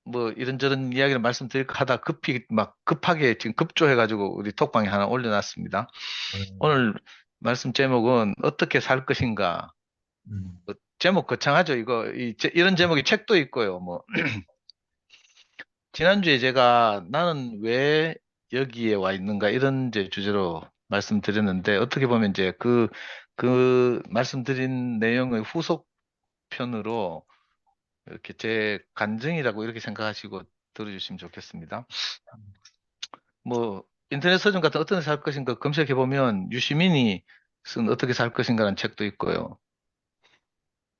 뭐 이런저런 이야기를 말씀드릴까 하다 급하게 지금 급조해가지고 우리 톡방에 하나 올려놨습니다. 음, 오늘 말씀 제목은 어떻게 살 것인가. 음, 제목 거창하죠. 이런 제목의 책도 있고요. 뭐 지난주에 제가 나는 왜 여기에 와 있는가 이런 이제 주제로 말씀드렸는데 어떻게 보면 이제 그 말씀드린 내용의 후속 편으로 이렇게 제 간증이라고 이렇게 생각하시고 들어주시면 좋겠습니다. 뭐 인터넷 서점 같은 어떻게 살 것인가 검색해 보면 유시민이 쓴 어떻게 살 것인가라는 책도 있고요.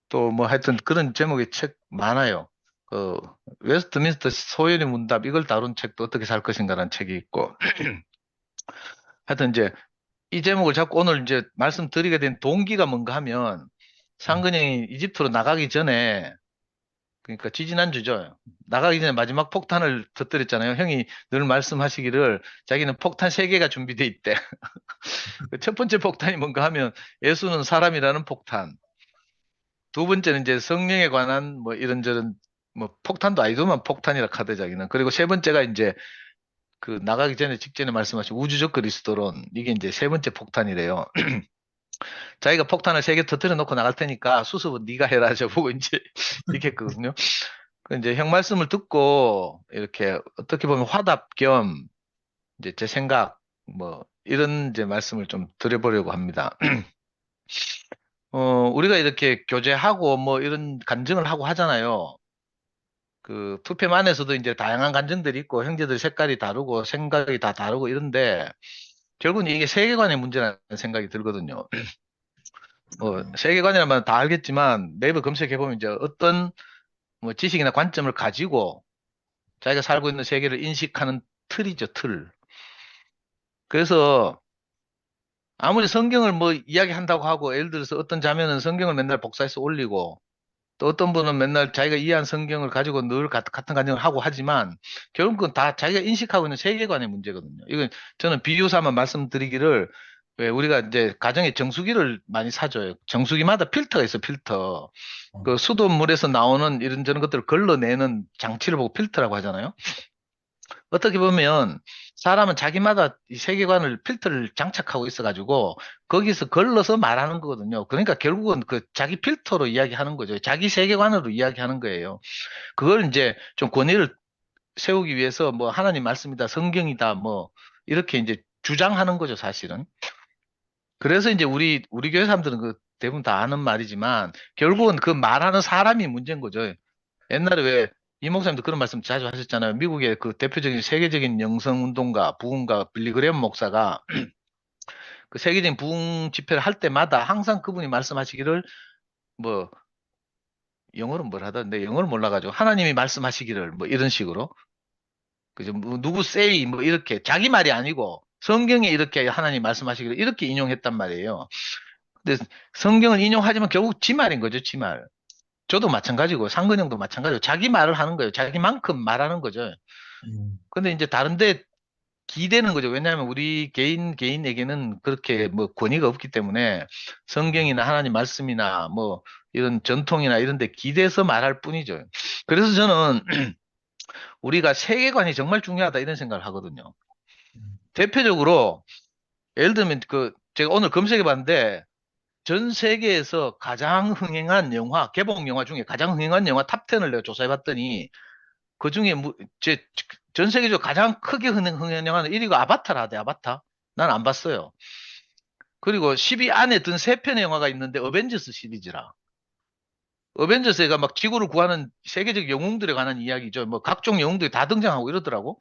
또 뭐 하여튼 그런 제목의 책 많아요. 그 웨스트민스터 소연의 문답 이걸 다룬 책도 어떻게 살 것인가라는 책이 있고 하여튼 이제 이 제목을 잡고 오늘 이제 말씀드리게 된 동기가 뭔가 하면 상근형이 이집트로 나가기 전에 그러니까 지지난주죠. 나가기 전에 마지막 폭탄을 터뜨렸잖아요. 형이 늘 말씀하시기를 자기는 폭탄 세개가 준비돼 있대. 그첫 번째 폭탄이 뭔가 하면 예수는 사람이라는 폭탄. 두 번째는 이제 성령에 관한 뭐 이런저런 뭐 폭탄도 아니더만 폭탄이라 카드 자기는. 그리고 세 번째가 이제 그 나가기 전에 직전에 말씀하신 우주적 그리스도론 이게 이제 세 번째 폭탄이래요. 자기가 폭탄을 세 개 터뜨려 놓고 나갈 테니까 수습은 네가 해라 저보고 이제 이렇게 했거든요. 그 이제 형 말씀을 듣고 이렇게 어떻게 보면 화답 겸 이제 제 생각 뭐 이런 이제 말씀을 좀 드려보려고 합니다. 우리가 이렇게 교제하고 뭐 이런 간증을 하고 하잖아요. 그 투팸 안에서도 이제 다양한 간증들이 있고 형제들 색깔이 다르고 생각이 다 다르고 이런데 결국은 이게 세계관의 문제라는 생각이 들거든요. 뭐 세계관이라면 다 알겠지만 네이버 검색해 보면 이제 어떤 뭐 지식이나 관점을 가지고 자기가 살고 있는 세계를 인식하는 틀이죠, 틀. 그래서 아무리 성경을 뭐 이야기한다고 하고 예를 들어서 어떤 자매는 성경을 맨날 복사해서 올리고 또 어떤 분은 맨날 자기가 이해한 성경을 가지고 늘 같은 간증을 하고 하지만 결국 그건 다 자기가 인식하고 있는 세계관의 문제거든요. 이건 저는 비유 삼아 말씀드리기를 왜 우리가 이제 가정에 정수기를 많이 사줘요. 정수기마다 필터가 있어, 필터. 그 수돗물에서 나오는 이런저런 것들을 걸러내는 장치를 보고 필터라고 하잖아요. 어떻게 보면 사람은 자기마다 이 세계관을 필터를 장착하고 있어가지고 거기서 걸러서 말하는 거거든요. 그러니까 결국은 그 자기 필터로 이야기하는 거죠. 자기 세계관으로 이야기하는 거예요. 그걸 이제 좀 권위를 세우기 위해서 뭐 하나님 말씀이다, 성경이다, 뭐 이렇게 이제 주장하는 거죠, 사실은. 그래서 이제 우리 교회 사람들은 그 대부분 다 아는 말이지만 결국은 그 말하는 사람이 문제인 거죠. 옛날에 왜 이 목사님도 그런 말씀 자주 하셨잖아요. 미국의 그 대표적인 세계적인 영성 운동가 부흥가 빌리 그레엄 목사가 그 세계적인 부흥 집회를 할 때마다 항상 그분이 말씀하시기를 뭐 영어로 뭘 하던데 영어를 몰라가지고 하나님이 말씀하시기를 뭐 이런 식으로 그죠 뭐 누구 say 뭐 이렇게 자기 말이 아니고 성경에 이렇게 하나님 말씀하시기를 이렇게 인용했단 말이에요. 근데 성경을 인용하지만 결국 지 말인 거죠, 지 말. 저도 마찬가지고 상근형도 마찬가지고 자기 말을 하는 거예요. 자기만큼 말하는 거죠. 음, 근데 이제 다른데 기대는 거죠. 왜냐하면 우리 개인에게는 그렇게 뭐 권위가 없기 때문에 성경이나 하나님 말씀이나 뭐 이런 전통이나 이런 데 기대서 말할 뿐이죠. 그래서 저는 우리가 세계관이 정말 중요하다 이런 생각을 하거든요. 음, 대표적으로 예를 들면 그 제가 오늘 검색해 봤는데 전 세계에서 가장 흥행한 영화, 개봉 영화 중에 가장 흥행한 영화 탑10을 내가 조사해 봤더니 그 중에 전 세계적으로 가장 크게 흥행한 영화는 1위가 아바타라 아바타. 난 안 봤어요. 그리고 10위 안에 든 세 편의 영화가 있는데 어벤져스 시리즈라. 어벤져스가 막 지구를 구하는 세계적 영웅들에 관한 이야기죠. 뭐 각종 영웅들이 다 등장하고 이러더라고.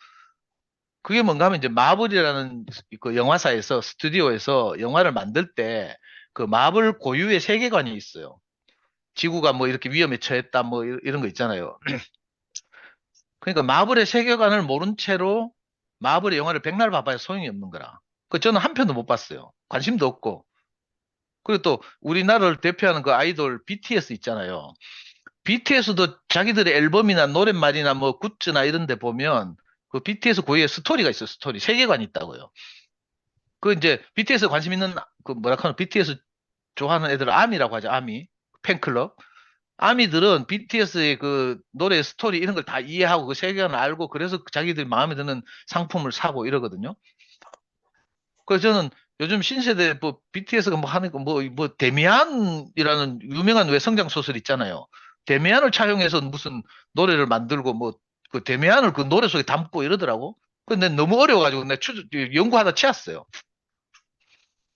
그게 뭔가 하면 이제 마블이라는 그 영화사에서 스튜디오에서 영화를 만들 때 그 마블 고유의 세계관이 있어요. 지구가 뭐 이렇게 위험에 처했다 뭐 이런 거 있잖아요. 그러니까 마블의 세계관을 모른 채로 마블의 영화를 백날 봐봐야 소용이 없는 거라. 그 저는 한 편도 못 봤어요. 관심도 없고. 그리고 또 우리나라를 대표하는 그 아이돌 BTS 있잖아요. BTS도 자기들의 앨범이나 노랫말이나 뭐 굿즈나 이런 데 보면 그 BTS 고유의 스토리가 있어요. 스토리. 세계관이 있다고요. 그 이제 BTS 관심 있는 그 뭐라 하나 BTS 좋아하는 애들 아미라고 하죠. 아미. 팬클럽. 아미들은 BTS의 그 노래 스토리 이런 걸 다 이해하고 그 세계관을 알고 그래서 자기들 마음에 드는 상품을 사고 이러거든요. 그래서 저는 요즘 신세대 뭐 BTS가 뭐 하는 거 뭐 데미안이라는 유명한 왜 성장 소설 있잖아요. 데미안을 차용해서 무슨 노래를 만들고 뭐 그 데미안을 그 노래 속에 담고 이러더라고. 근데 너무 어려워가지고 내가 연구하다 치웠어요.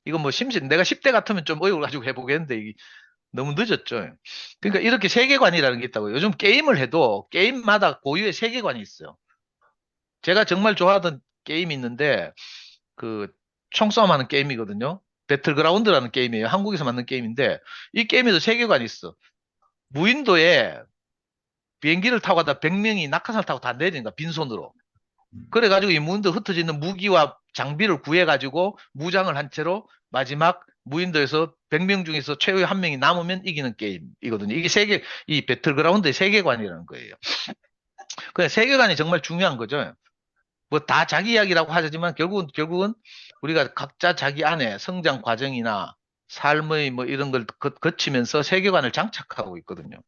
이거 뭐 내가 10대 같으면 좀 어려워가지고 해보겠는데 이게 너무 늦었죠. 그러니까 이렇게 세계관이라는 게 있다고. 요즘 게임을 해도 게임마다 고유의 세계관이 있어요. 제가 정말 좋아하던 게임이 있는데 그 총싸움하는 게임이거든요. 배틀그라운드라는 게임이에요. 한국에서 만든 게임인데 이 게임에도 세계관이 있어. 무인도에 비행기를 타고 가다 100명이 낙하산을 타고 다 내리는 거야. 빈손으로. 그래가지고 이 무인도 흩어져 있는 무기와 장비를 구해가지고 무장을 한 채로 마지막 무인도에서 100명 중에서 최후의 한 명이 남으면 이기는 게임이거든요. 이게 이 배틀그라운드의 세계관이라는 거예요. 그 세계관이 정말 중요한 거죠. 뭐 다 자기 이야기라고 하지만 결국은 우리가 각자 자기 안에 성장 과정이나 삶의 뭐 이런 걸 거치면서 세계관을 장착하고 있거든요.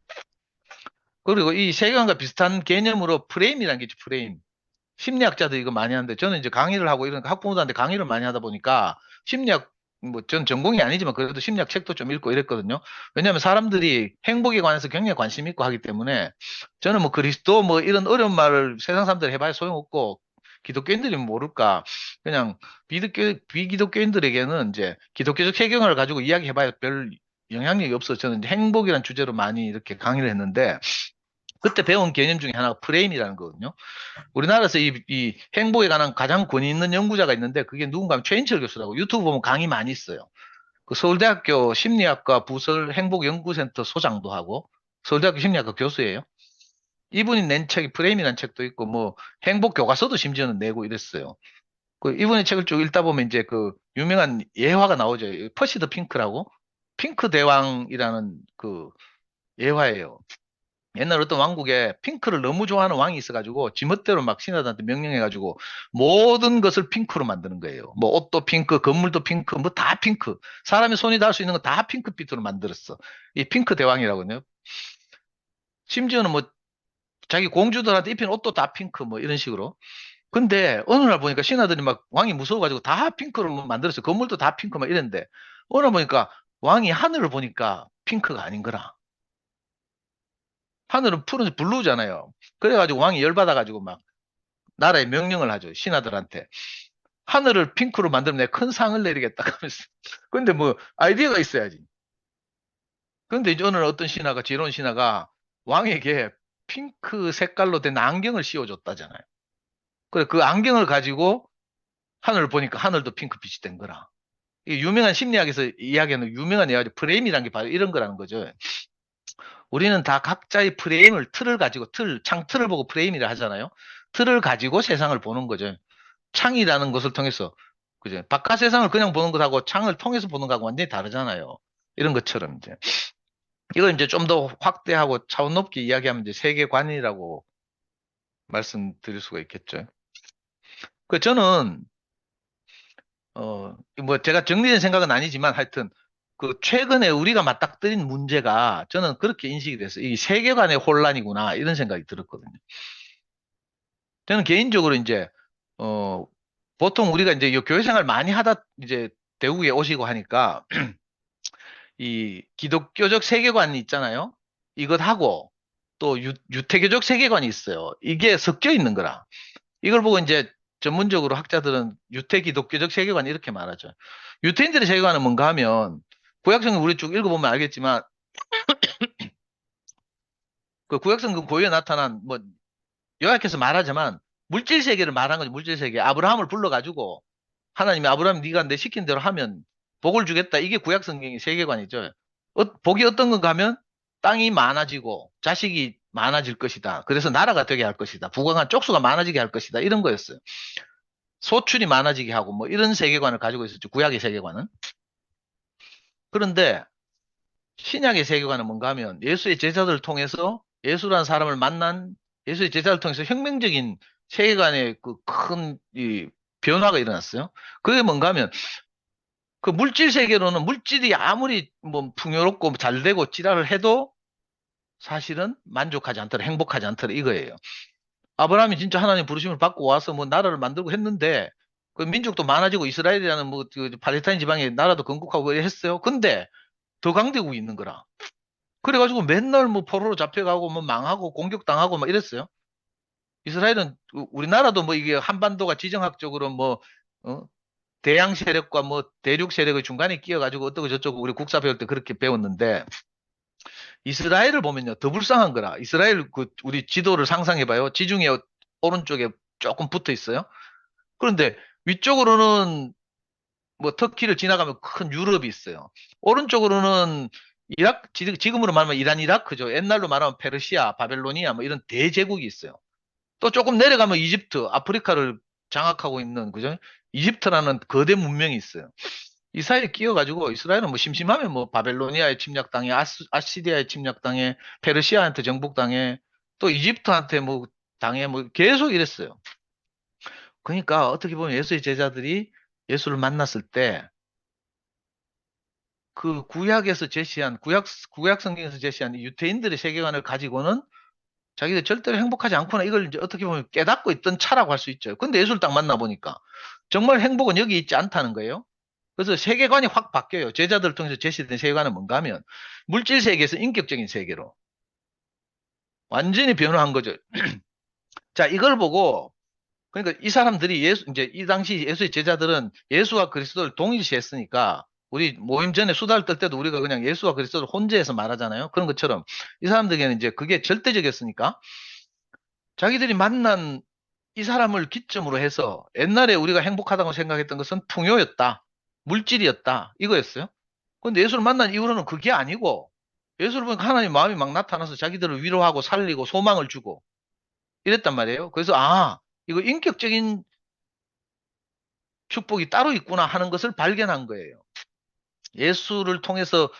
그리고 이 세계관과 비슷한 개념으로 프레임이라는 게 있죠, 프레임. 심리학자들 이거 많이 하는데 저는 이제 강의를 하고 이런 학부모들한테 강의를 많이 하다 보니까 심리학 뭐 전 전공이 아니지만 그래도 심리학 책도 좀 읽고 이랬거든요. 왜냐하면 사람들이 행복에 관해서 굉장히 관심 있고 하기 때문에 저는 뭐 그리스도 뭐 이런 어려운 말을 세상 사람들 해봐야 소용없고 기독교인들이 모를까 그냥 비기독교인들에게는 이제 기독교적 세계관을 가지고 이야기해봐야 별 영향력이 없어. 저는 이제 행복이라는 주제로 많이 이렇게 강의를 했는데 그때 배운 개념 중에 하나가 프레임이라는 거거든요. 우리나라에서 이 행복에 관한 가장 권위 있는 연구자가 있는데 그게 누군가 하면 최인철 교수라고 유튜브 보면 강의 많이 있어요. 그 서울대학교 심리학과 부설 행복연구센터 소장도 하고 서울대학교 심리학과 교수예요. 이분이 낸 책이 프레임이라는 책도 있고 뭐 행복 교과서도 심지어는 내고 이랬어요. 그 이분의 책을 쭉 읽다 보면 이제 그 유명한 예화가 나오죠. 퍼시드 핑크라고 핑크 대왕이라는 그 예화예요. 옛날 어떤 왕국에 핑크를 너무 좋아하는 왕이 있어가지고 지멋대로 막 신하들한테 명령해가지고 모든 것을 핑크로 만드는 거예요. 뭐 옷도 핑크, 건물도 핑크, 뭐 다 핑크. 사람이 손이 닿을 수 있는 거 다 핑크빛으로 만들었어. 이 핑크 대왕이라고요. 심지어는 뭐 자기 공주들한테 입힌 옷도 다 핑크 뭐 이런 식으로. 근데 어느 날 보니까 신하들이 막 왕이 무서워가지고 다 핑크로 뭐 만들었어. 건물도 다 핑크 막 이랬는데 어느 날 보니까 왕이 하늘을 보니까 핑크가 아닌 거라. 하늘은 푸른 블루잖아요. 그래가지고 왕이 열받아가지고 막 나라에 명령을 하죠. 신하들한테. 하늘을 핑크로 만들면 내가 큰 상을 내리겠다 하면서. 근데 뭐 아이디어가 있어야지. 근데 이제 오늘 어떤 신하가 지혜로운 신하가 왕에게 핑크 색깔로 된 안경을 씌워줬다잖아요. 그래 그 안경을 가지고 하늘을 보니까 하늘도 핑크빛이 된 거라. 이 유명한 심리학에서 이야기하는 유명한 예화죠. 프레임이라는 게 바로 이런 거라는 거죠. 우리는 다 각자의 틀을 가지고 창틀을 보고 프레임이라 하잖아요. 틀을 가지고 세상을 보는 거죠. 창이라는 것을 통해서 그죠? 바깥 세상을 그냥 보는 것하고 창을 통해서 보는 거하고 완전히 다르잖아요. 이런 것처럼 이제 이걸 이제 좀 더 확대하고 차원 높게 이야기하면 이제 세계관이라고 말씀드릴 수가 있겠죠. 그 저는 뭐 제가 정리된 생각은 아니지만 하여튼 그 최근에 우리가 맞닥뜨린 문제가 저는 그렇게 인식이 됐어요. 이 세계관의 혼란이구나 이런 생각이 들었거든요. 저는 개인적으로 이제 어 보통 우리가 이제 이 교회 생활 많이 하다 이제 대국에 오시고 하니까 이 기독교적 세계관이 있잖아요. 이것하고 또 유태교적 세계관이 있어요. 이게 섞여 있는 거라. 이걸 보고 이제 전문적으로 학자들은 유태 기독교적 세계관 이렇게 말하죠. 유태인들의 세계관은 뭔가 하면 구약성경 우리 쭉 읽어보면 알겠지만 그 구약성경 고유에 나타난 뭐 요약해서 말하자면 물질 세계를 말한 거죠. 물질 세계. 아브라함을 불러가지고 하나님이 아브라함 네가 내 시킨 대로 하면 복을 주겠다. 이게 구약 성경의 세계관이죠. 복이 어떤 건가 하면 땅이 많아지고 자식이 많아질 것이다. 그래서 나라가 되게 할 것이다. 부강한 쪽수가 많아지게 할 것이다. 이런 거였어요. 소출이 많아지게 하고 뭐 이런 세계관을 가지고 있었죠. 구약의 세계관은. 그런데 신약의 세계관은 뭔가 하면 예수의 제자들을 통해서 예수라는 사람을 만난 예수의 제자를 통해서 혁명적인 세계관의 그 큰 이 변화가 일어났어요. 그게 뭔가 하면 그 물질 세계로는 물질이 아무리 뭐 풍요롭고 잘 되고 지랄을 해도 사실은 만족하지 않더라, 행복하지 않더라 이거예요. 아브라함이 진짜 하나님 부르심을 받고 와서 뭐 나라를 만들고 했는데 그 민족도 많아지고 이스라엘이라는 뭐그 팔레스타인 지방에 나라도 건국하고 했어요. 근데 더 강대국이 있는 거라. 그래가지고 맨날 뭐 포로로 잡혀가고 뭐 망하고 공격당하고 막 이랬어요. 이스라엘은 우리나라도 뭐 이게 한반도가 지정학적으로 뭐 어? 대양 세력과 뭐 대륙 세력의 중간에 끼어가지고 어떻고 저쩌고 우리 국사 배울 때 그렇게 배웠는데 이스라엘을 보면요 더 불쌍한 거라. 이스라엘 그 우리 지도를 상상해봐요. 지중해 오른쪽에 조금 붙어 있어요. 그런데 위쪽으로는 뭐 터키를 지나가면 큰 유럽이 있어요. 오른쪽으로는 지금으로 말하면 이란, 이라크죠. 옛날로 말하면 페르시아, 바벨로니아 뭐 이런 대제국이 있어요. 또 조금 내려가면 이집트, 아프리카를 장악하고 있는 그죠? 이집트라는 거대 문명이 있어요. 이 사이에 끼어가지고 이스라엘은 뭐 심심하면 뭐 바벨로니아에 침략당해, 아시리아에 침략당해, 페르시아한테 정복당해, 또 이집트한테 뭐 당해, 뭐 계속 이랬어요. 그러니까 어떻게 보면 예수의 제자들이 예수를 만났을 때 그 구약에서 제시한 구약 성경에서 제시한 유대인들의 세계관을 가지고는 자기들 절대로 행복하지 않구나 이걸 이제 어떻게 보면 깨닫고 있던 차라고 할 수 있죠. 근데 예수를 딱 만나 보니까 정말 행복은 여기 있지 않다는 거예요. 그래서 세계관이 확 바뀌어요. 제자들을 통해서 제시된 세계관은 뭔가 하면 물질 세계에서 인격적인 세계로 완전히 변화한 거죠. 자, 이걸 보고 그러니까 이 사람들이 이제 이 당시 예수의 제자들은 예수와 그리스도를 동일시했으니까 우리 모임 전에 수다를 떨 때도 우리가 그냥 예수와 그리스도를 혼재해서 말하잖아요. 그런 것처럼 이 사람들에게는 이제 그게 절대적이었으니까 자기들이 만난 이 사람을 기점으로 해서 옛날에 우리가 행복하다고 생각했던 것은 풍요였다. 물질이었다. 이거였어요. 근데 예수를 만난 이후로는 그게 아니고 예수를 보니까 하나님 마음이 막 나타나서 자기들을 위로하고 살리고 소망을 주고 이랬단 말이에요. 그래서 이거 인격적인 축복이 따로 있구나 하는 것을 발견한 거예요. 예수를 통해서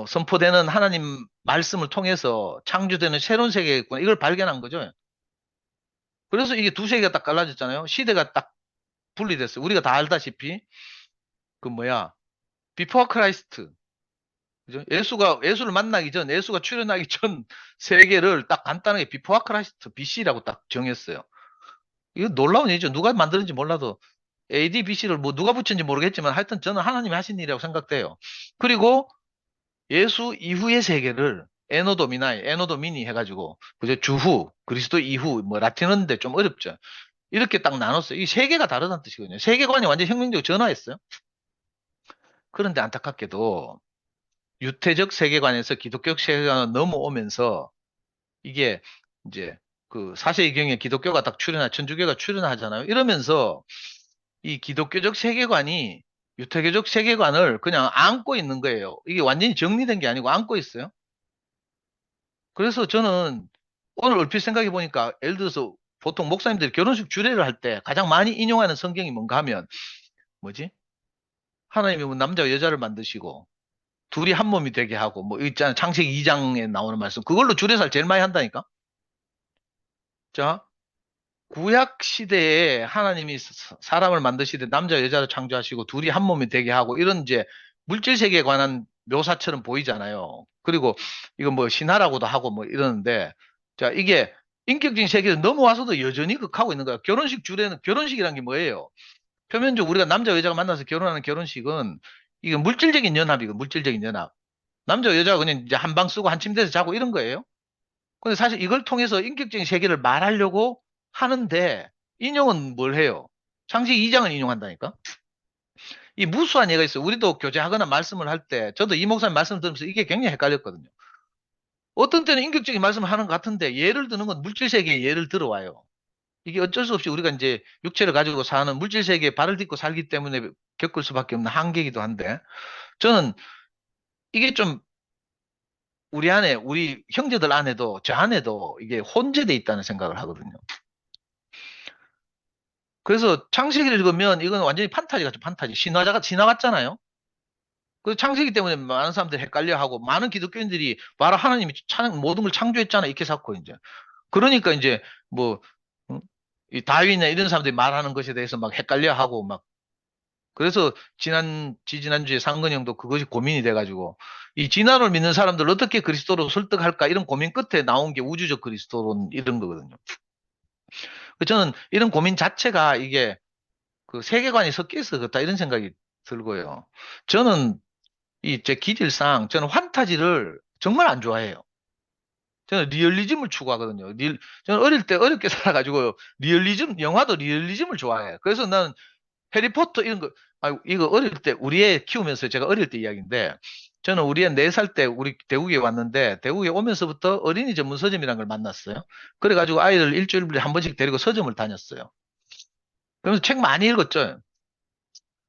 선포되는 하나님 말씀을 통해서 창조되는 새로운 세계가 있구나. 이걸 발견한 거죠. 그래서 이게 두 세계가 딱 갈라졌잖아요. 시대가 딱 분리됐어요. 우리가 다 알다시피 그 뭐야 비포 크라이스트 그죠? 예수를 만나기 전 예수가 출현하기 전 세계를 딱 간단하게 비포 크라이스트 BC라고 딱 정했어요. 이거 놀라운 일이죠. 누가 만드는지 몰라도 AD, BC를 뭐 누가 붙였는지 모르겠지만 하여튼 저는 하나님이 하신 일이라고 생각돼요. 그리고 예수 이후의 세계를 에노도미나이, 에노도미니 해가지고 그죠? 주후, 그리스도 이후 뭐 라틴어인데 좀 어렵죠. 이렇게 딱 나눴어요. 이 세계가 다르다는 뜻이거든요. 세계관이 완전 혁명적으로 전화했어요. 그런데 안타깝게도 유태적 세계관에서 기독교 세계관으로 넘어오면서 이게 이제 그 사세기경에 기독교가 딱 천주교가 출현하잖아요. 이러면서 이 기독교적 세계관이 유태교적 세계관을 그냥 안고 있는 거예요. 이게 완전히 정리된 게 아니고 안고 있어요. 그래서 저는 오늘 얼핏 생각해 보니까 예를 들어서 보통 목사님들이 결혼식 주례를 할 때 가장 많이 인용하는 성경이 뭔가 하면 뭐지? 하나님이 뭐 남자와 여자를 만드시고 둘이 한 몸이 되게 하고 뭐 있잖아요. 창세기 2장에 나오는 말씀. 그걸로 주례사를 제일 많이 한다니까. 자, 구약 시대에 하나님이 사람을 만드시되 남자 여자를 창조하시고 둘이 한 몸이 되게 하고 이런 이제 물질 세계에 관한 묘사처럼 보이잖아요. 그리고 이거 뭐 신화라고도 하고 뭐 이러는데 자, 이게 인격적인 세계를 넘어와서도 여전히 극하고 있는 거야. 결혼식 주례는 결혼식이란 게 뭐예요? 표면적으로 우리가 남자 여자가 만나서 결혼하는 결혼식은 이게 물질적인 연합이고 물질적인 연합. 남자 여자가 그냥 이제 한 방 쓰고 한 침대에서 자고 이런 거예요. 근데 사실 이걸 통해서 인격적인 세계를 말하려고 하는데 인용은 뭘 해요? 창세기 2장을 인용한다니까? 이 무수한 예가 있어요. 우리도 교제하거나 말씀을 할 때 저도 이 목사님 말씀 들으면서 이게 굉장히 헷갈렸거든요. 어떤 때는 인격적인 말씀을 하는 것 같은데 예를 드는 건 물질 세계에 예를 들어와요. 이게 어쩔 수 없이 우리가 이제 육체를 가지고 사는 물질 세계에 발을 딛고 살기 때문에 겪을 수밖에 없는 한계이기도 한데 저는 이게 좀 우리 형제들 안에도 저 안에도 이게 혼재돼 있다는 생각을 하거든요. 그래서 창세기를 읽으면 이건 완전히 판타지 같죠, 판타지. 신화 같잖아요. 그 창세기 때문에 많은 사람들이 헷갈려 하고 많은 기독교인들이 봐라 하나님이 모든 걸 창조했잖아 이렇게 쌓고 이제. 그러니까 이제 뭐 이 다윈이나 이런 사람들이 말하는 것에 대해서 막 헷갈려 하고 막 그래서 지지난주에 상근형도 그것이 고민이 돼가지고, 이 진화를 믿는 사람들 어떻게 그리스도로 설득할까 이런 고민 끝에 나온 게 우주적 그리스도론 이런 거거든요. 저는 이런 고민 자체가 이게 그 세계관이 섞여 있어 그렇다 이런 생각이 들고요. 저는 이 제 기질상 저는 환타지를 정말 안 좋아해요. 저는 리얼리즘을 추구하거든요. 저는 어릴 때 어렵게 살아가지고 영화도 리얼리즘을 좋아해요. 그래서 나는 해리포터 이런 거, 이거 어릴 때, 우리 애 키우면서 제가 어릴 때 이야기인데, 저는 우리 애 4살 때 우리 대구에 왔는데, 대구에 오면서부터 어린이 전문 서점이라는 걸 만났어요. 그래가지고 아이를 일주일에 한 번씩 데리고 서점을 다녔어요. 그러면서 책 많이 읽었죠.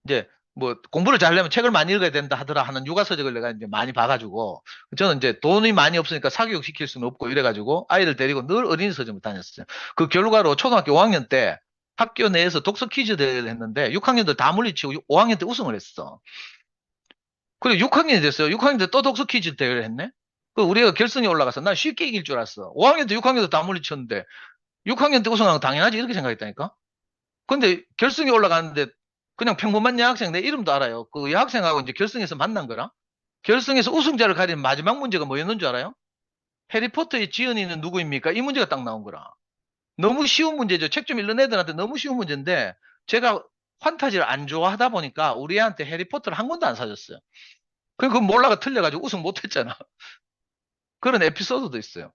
이제 뭐 공부를 잘하려면 책을 많이 읽어야 된다 하더라 하는 육아서적을 내가 이제 많이 봐가지고, 저는 이제 돈이 많이 없으니까 사교육 시킬 수는 없고 이래가지고 아이를 데리고 늘 어린이 서점을 다녔어요. 그 결과로 초등학교 5학년 때 학교 내에서 독서 퀴즈 대회를 했는데 6학년들 다 물리치고 5학년 때 우승을 했어. 그리고 6학년이 됐어요. 6학년 때 또 독서 퀴즈 대회를 했네. 그 우리가 결승에 올라가서 난 쉽게 이길 줄 알았어. 5학년 때 6학년 때 다 물리쳤는데 6학년 때 우승하면 당연하지 이렇게 생각했다니까. 근데 결승에 올라갔는데 그냥 평범한 여학생 내 이름도 알아요. 그 여학생하고 이제 결승에서 만난 거라. 결승에서 우승자를 가리는 마지막 문제가 뭐였는 줄 알아요? 해리포터의 지은이는 누구입니까? 이 문제가 딱 나온 거라. 너무 쉬운 문제죠. 책 좀 읽는 애들한테 너무 쉬운 문제인데 제가 환타지를 안 좋아하다 보니까 우리 애한테 해리포터를 한 권도 안 사줬어요. 그거 몰라가 틀려가지고 우승 못했잖아. 그런 에피소드도 있어요.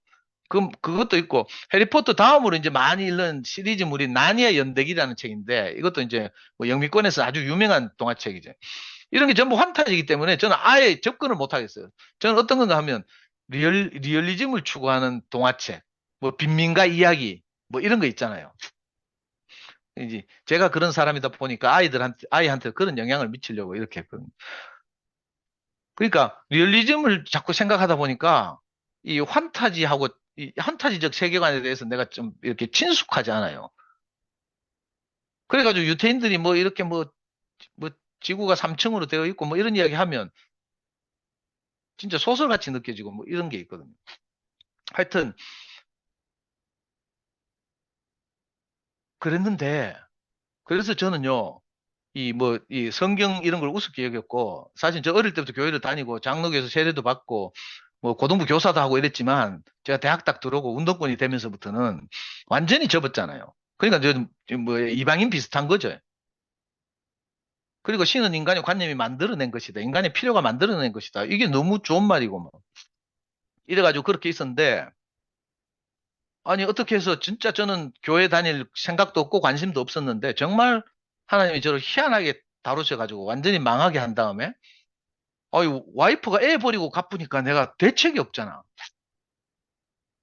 그것도 있고, 해리포터 다음으로 이제 많이 읽는 시리즈물이 나니아 연대기라는 책인데, 이것도 이제 뭐 영미권에서 아주 유명한 동화책이죠. 이런 게 전부 환타지이기 때문에 저는 아예 접근을 못 하겠어요. 저는 어떤 건가 하면, 리얼리즘을 추구하는 동화책, 뭐 빈민가 이야기, 뭐 이런 거 있잖아요. 이제 제가 그런 사람이다 보니까 아이한테 그런 영향을 미치려고 이렇게 했거든요. 그러니까 리얼리즘을 자꾸 생각하다 보니까 이 환타지하고 이 환타지적 세계관에 대해서 내가 좀 이렇게 친숙하지 않아요. 그래가지고 유태인들이 뭐 이렇게 뭐 지구가 3층으로 되어 있고 뭐 이런 이야기 하면 진짜 소설같이 느껴지고 뭐 이런 게 있거든요. 하여튼 그랬는데 그래서 저는요 이 성경 이런 걸 우습게 여겼고 사실 저 어릴 때부터 교회를 다니고 장로교에서 세례도 받고 뭐 고등부 교사도 하고 이랬지만 제가 대학 딱 들어오고 운동권이 되면서부터는 완전히 접었잖아요. 그러니까 저뭐 이방인 비슷한 거죠. 그리고 신은 인간의 관념이 만들어낸 것이다. 인간의 필요가 만들어낸 것이다. 이게 너무 좋은 말이고 뭐. 이래가지고 그렇게 있었는데 아니 어떻게 해서 진짜 저는 교회 다닐 생각도 없고 관심도 없었는데 정말 하나님이 저를 희한하게 다루셔가지고 완전히 망하게 한 다음에 와이프가 애 버리고 가쁘니까 내가 대책이 없잖아.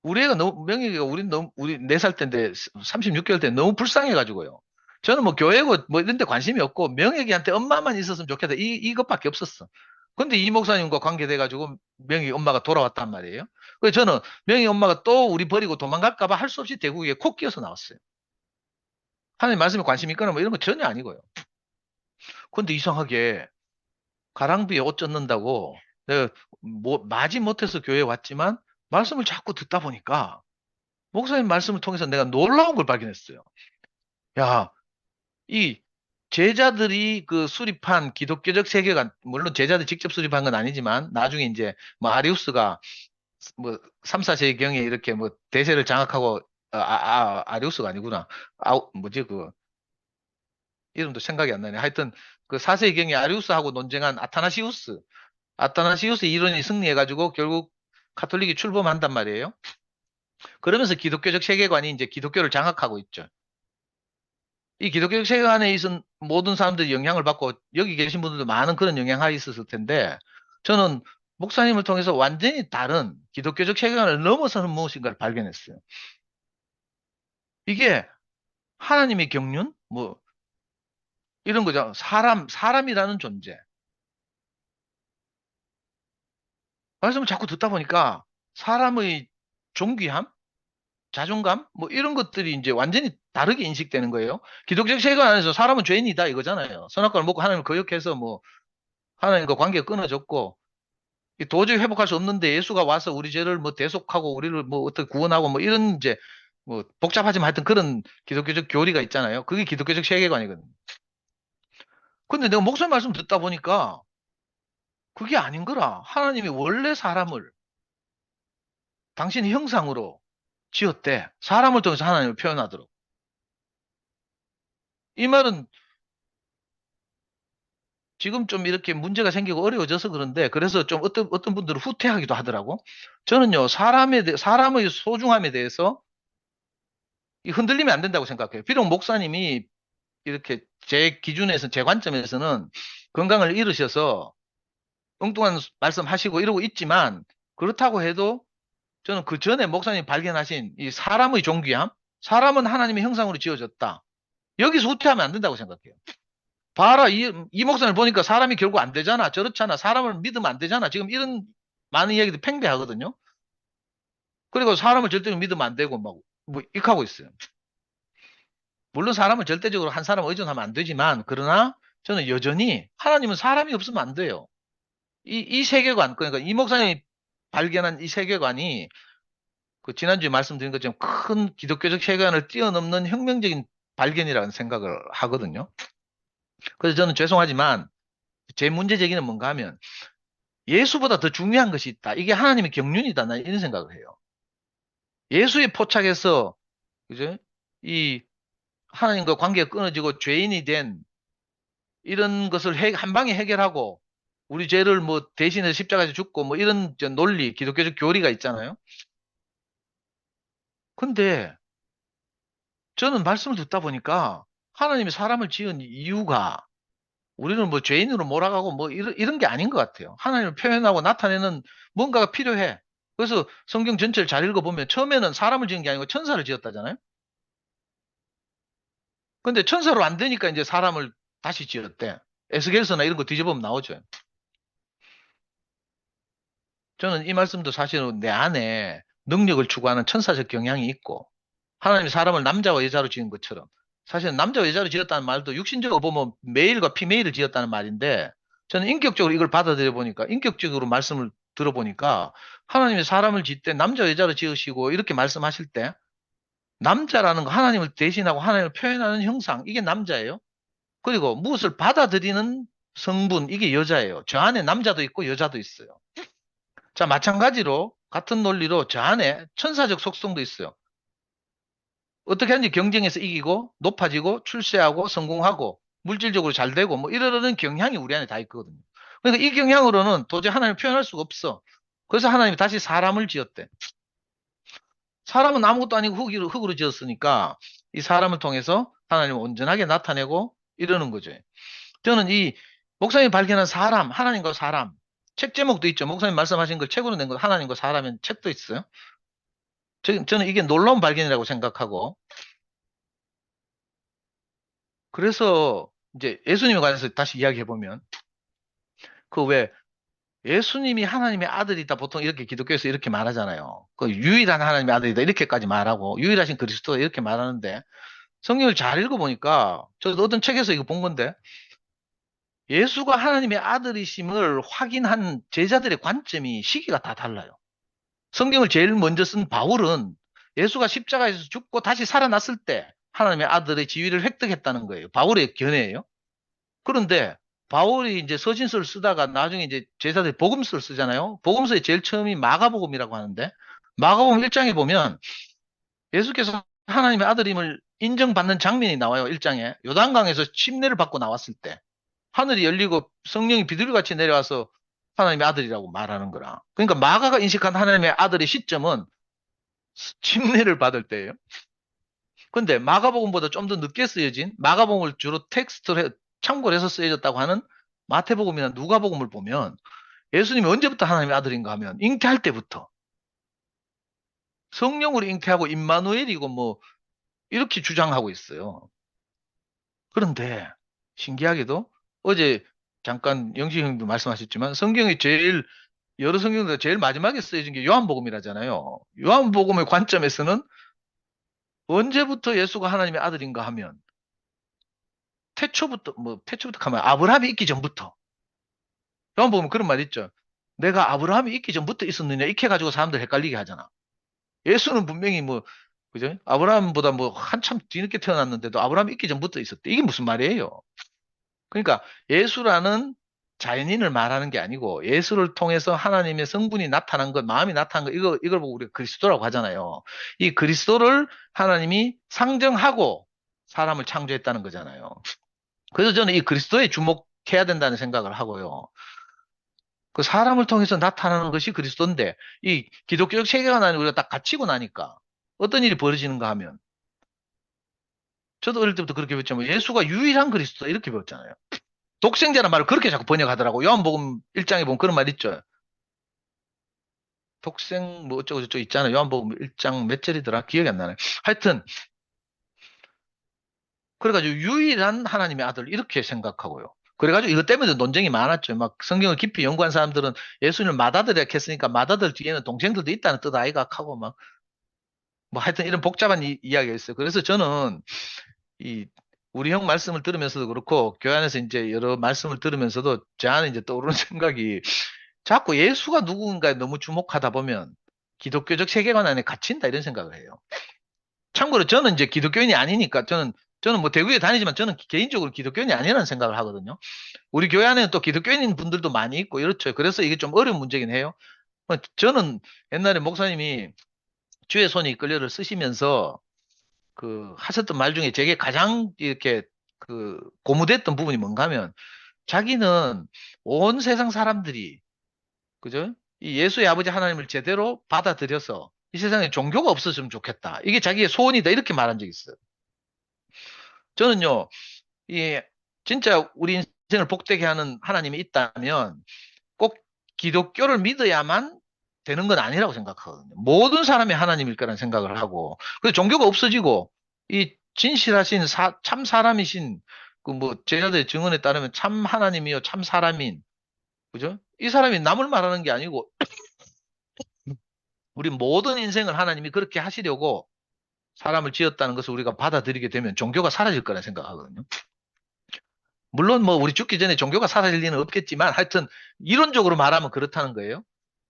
우리 애가 너무, 명희가 우리 4살 때인데, 36개월 때 너무 불쌍해가지고요. 저는 뭐 교회고 뭐 이런 데 관심이 없고, 명희한테 엄마만 있었으면 좋겠다. 이것밖에 없었어. 근데 이 목사님과 관계돼가지고, 명희 엄마가 돌아왔단 말이에요. 그래서 저는 명희 엄마가 또 우리 버리고 도망갈까봐 할 수 없이 대구에 콕 끼어서 나왔어요. 하나님 말씀에 관심 있거나 뭐 이런 거 전혀 아니고요. 근데 이상하게, 가랑비에 옷 젖는다고, 내가 뭐, 마지 못해서 교회에 왔지만, 말씀을 자꾸 듣다 보니까, 목사님 말씀을 통해서 내가 놀라운 걸 발견했어요. 야, 이 제자들이 그 수립한 기독교적 세계관, 물론 제자들 직접 수립한 건 아니지만, 나중에 이제 뭐 아리우스가 뭐 3, 4세기경에 이렇게 뭐 대세를 장악하고, 아리우스가 아니구나. 뭐지, 이름도 생각이 안 나네. 하여튼 그 4세기경에 아리우스하고 논쟁한 아타나시우스 이론이 승리해가지고 결국 카톨릭이 출범한단 말이에요. 그러면서 기독교적 세계관이 이제 기독교를 장악하고 있죠. 이 기독교 세계관에 있은 모든 사람들이 영향을 받고 여기 계신 분들도 많은 그런 영향이 있었을 텐데 저는 목사님을 통해서 완전히 다른 기독교적 세계관을 넘어서는 무엇인가를 발견했어요. 이게 하나님의 경륜? 뭐 이런 거죠. 사람이라는 존재. 말씀을 자꾸 듣다 보니까 사람의 존귀함, 자존감, 뭐 이런 것들이 이제 완전히 다르게 인식되는 거예요. 기독적 세계관 안에서 사람은 죄인이다 이거잖아요. 선악과를 먹고 하나님을 거역해서 뭐 하나님과 관계가 끊어졌고 도저히 회복할 수 없는데 예수가 와서 우리 죄를 뭐 대속하고 우리를 뭐 어떻게 구원하고 뭐 이런 이제 뭐 복잡하지만 하여튼 그런 기독교적 교리가 있잖아요. 그게 기독교적 세계관이거든요. 근데 내가 목사님 말씀 듣다 보니까 그게 아닌 거라. 하나님이 원래 사람을 당신의 형상으로 지었대. 사람을 통해서 하나님을 표현하도록. 이 말은 지금 좀 이렇게 문제가 생기고 어려워져서 그런데, 그래서 좀 어떤 분들은 후퇴하기도 하더라고. 저는요, 사람의 소중함에 대해서 이 흔들리면 안 된다고 생각해요. 비록 목사님이 이렇게 제 기준에서, 제 관점에서는 건강을 잃으셔서 엉뚱한 말씀하시고 이러고 있지만, 그렇다고 해도 저는 그 전에 목사님 발견하신 이 사람의 존귀함, 사람은 하나님의 형상으로 지어졌다. 여기서 후퇴하면 안 된다고 생각해요. 봐라, 이 목사를 보니까 사람이 결국 안 되잖아. 저렇잖아. 사람을 믿으면 안 되잖아. 지금 이런 많은 이야기들 팽배하거든요. 그리고 사람을 절대로 믿으면 안 되고, 막, 뭐, 익하고 있어요. 물론 사람은 절대적으로 한 사람 의존하면 안 되지만, 그러나 저는 여전히 하나님은 사람이 없으면 안 돼요. 이 세계관, 그러니까 이 목사님이 발견한 이 세계관이 그 지난주에 말씀드린 것처럼 큰 기독교적 세계관을 뛰어넘는 혁명적인 발견이라는 생각을 하거든요. 그래서 저는 죄송하지만 제 문제 제기는 뭔가 하면 예수보다 더 중요한 것이 있다. 이게 하나님의 경륜이다. 나 이런 생각을 해요. 예수에 포착해서 그죠? 이 하나님과 관계가 끊어지고 죄인이 된 이런 것을 한 방에 해결하고 우리 죄를 뭐 대신해 십자가에서 죽고 뭐 이런 저 논리, 기독교적 교리가 있잖아요. 근데 저는 말씀을 듣다 보니까 하나님이 사람을 지은 이유가 우리는 뭐 죄인으로 몰아가고 뭐 이런 게 아닌 것 같아요. 하나님을 표현하고 나타내는 뭔가가 필요해. 그래서 성경 전체를 잘 읽어보면 처음에는 사람을 지은 게 아니고 천사를 지었다잖아요. 근데 천사로 안 되니까 이제 사람을 다시 지었대. 에스겔서나 이런 거 뒤져보면 나오죠. 저는 이 말씀도 사실은 내 안에 능력을 추구하는 천사적 경향이 있고 하나님이 사람을 남자와 여자로 지은 것처럼 사실은 남자와 여자로 지었다는 말도 육신적으로 보면 메일과 피메일을 지었다는 말인데 저는 인격적으로 이걸 받아들여 보니까 인격적으로 말씀을 들어보니까 하나님이 사람을 지을 때 남자 여자로 지으시고 이렇게 말씀하실 때 남자라는 거 하나님을 대신하고 하나님을 표현하는 형상 이게 남자예요. 그리고 무엇을 받아들이는 성분 이게 여자예요. 저 안에 남자도 있고 여자도 있어요. 자, 마찬가지로 같은 논리로 저 안에 천사적 속성도 있어요. 어떻게 하는지 경쟁에서 이기고 높아지고 출세하고 성공하고 물질적으로 잘 되고 뭐 이러는 경향이 우리 안에 다 있거든요. 그러니까 이 경향으로는 도저히 하나님을 표현할 수가 없어. 그래서 하나님이 다시 사람을 지었대. 사람은 아무것도 아니고 흙으로 지었으니까 이 사람을 통해서 하나님을 온전하게 나타내고 이러는 거죠. 저는 이 목사님이 발견한 사람, 하나님과 사람, 책 제목도 있죠. 목사님 말씀하신 걸 책으로 낸 거 하나님과 사람은 책도 있어요. 저는 이게 놀라운 발견이라고 생각하고 그래서 이제 예수님에 관해서 다시 이야기해 보면 그 왜 예수님이 하나님의 아들이다 보통 이렇게 기독교에서 이렇게 말하잖아요. 그 유일한 하나님의 아들이다 이렇게까지 말하고 유일하신 그리스도다 이렇게 말하는데 성경을 잘 읽어보니까 저도 어떤 책에서 이거 본 건데 예수가 하나님의 아들이심을 확인한 제자들의 관점이 시기가 다 달라요. 성경을 제일 먼저 쓴 바울은 예수가 십자가에서 죽고 다시 살아났을 때 하나님의 아들의 지위를 획득했다는 거예요. 바울의 견해예요. 그런데 바울이 이제 서신서를 쓰다가 나중에 이제 제자들이 복음서를 쓰잖아요. 복음서의 제일 처음이 마가복음이라고 하는데 마가복음 1장에 보면 예수께서 하나님의 아들임을 인정받는 장면이 나와요. 1장에 요단강에서 침례를 받고 나왔을 때 하늘이 열리고 성령이 비둘기같이 내려와서 하나님의 아들이라고 말하는 거라. 그러니까 마가가 인식한 하나님의 아들의 시점은 침례를 받을 때예요. 근데 마가복음보다 좀 더 늦게 쓰여진 마가복음을 주로 텍스트로 참고를 해서 쓰여졌다고 하는 마태복음이나 누가복음을 보면 예수님이 언제부터 하나님의 아들인가 하면 잉태할 때부터 성령으로 잉태하고 임마누엘이고 뭐 이렇게 주장하고 있어요. 그런데 신기하게도 어제 잠깐 영식 형도 말씀하셨지만 성경이 제일 여러 성경들 제일 마지막에 쓰여진 게 요한복음이라잖아요. 요한복음의 관점에서는 언제부터 예수가 하나님의 아들인가 하면 태초부터 하면 아브라함이 있기 전부터. 요한복음에 그런 말 있죠. 내가 아브라함이 있기 전부터 있었느냐 이렇게 가지고 사람들 헷갈리게 하잖아. 예수는 분명히 뭐 그죠? 아브라함보다 뭐 한참 뒤늦게 태어났는데도 아브라함이 있기 전부터 있었대. 이게 무슨 말이에요? 그러니까 예수라는 자연인을 말하는 게 아니고 예수를 통해서 하나님의 성분이 나타난 것, 마음이 나타난 것, 이걸 보고 우리가 그리스도라고 하잖아요. 이 그리스도를 하나님이 상정하고 사람을 창조했다는 거잖아요. 그래서 저는 이 그리스도에 주목해야 된다는 생각을 하고요. 그 사람을 통해서 나타나는 것이 그리스도인데 이 기독교적 세계관을 우리가 딱 갇히고 나니까 어떤 일이 벌어지는가 하면 저도 어릴 때부터 그렇게 배웠지만 예수가 유일한 그리스도다 이렇게 배웠잖아요. 독생자라는 말을 그렇게 자꾸 번역하더라고. 요한복음 1장에 보면 그런 말 있죠. 독생 뭐 어쩌고 저쩌고 있잖아요. 요한복음 1장 몇 절이더라? 기억이 안 나네. 하여튼 그래가지고 유일한 하나님의 아들 이렇게 생각하고요. 그래가지고 이것 때문에 논쟁이 많았죠. 막 성경을 깊이 연구한 사람들은 예수님을 맏아들이라 했으니까 맏아들 뒤에는 동생들도 있다는 뜻 아이가 하고 막 뭐 하여튼 이런 복잡한 이야기가 있어요. 그래서 저는 이 우리 형 말씀을 들으면서도 그렇고 교회 안에서 이제 여러 말씀을 들으면서도 제 안에 이제 떠오르는 생각이 자꾸 예수가 누군가에 너무 주목하다 보면 기독교적 세계관 안에 갇힌다 이런 생각을 해요. 참고로 저는 이제 기독교인이 아니니까 저는 뭐 대구에 다니지만 저는 개인적으로 기독교인이 아니라는 생각을 하거든요. 우리 교회 안에는 또 기독교인인 분들도 많이 있고 이렇죠. 그래서 이게 좀 어려운 문제긴 해요. 저는 옛날에 목사님이 주의 손이 이끌려를 쓰시면서 그 하셨던 말 중에 제게 가장 이렇게 그 고무됐던 부분이 뭔가 하면 자기는 온 세상 사람들이 그죠? 이 예수의 아버지 하나님을 제대로 받아들여서 이 세상에 종교가 없었으면 좋겠다. 이게 자기의 소원이다. 이렇게 말한 적이 있어요. 저는요, 이 진짜 우리 인생을 복되게 하는 하나님이 있다면 꼭 기독교를 믿어야만 되는 건 아니라고 생각하거든요. 모든 사람이 하나님일 거라는 생각을 하고, 그 종교가 없어지고, 이 진실하신 참 사람이신 그 뭐 제자들의 증언에 따르면 참 하나님이요 참 사람인 그죠? 이 사람이 남을 말하는 게 아니고 우리 모든 인생을 하나님이 그렇게 하시려고 사람을 지었다는 것을 우리가 받아들이게 되면 종교가 사라질 거라 생각하거든요. 물론 뭐 우리 죽기 전에 종교가 사라질 리는 없겠지만 하여튼 이론적으로 말하면 그렇다는 거예요.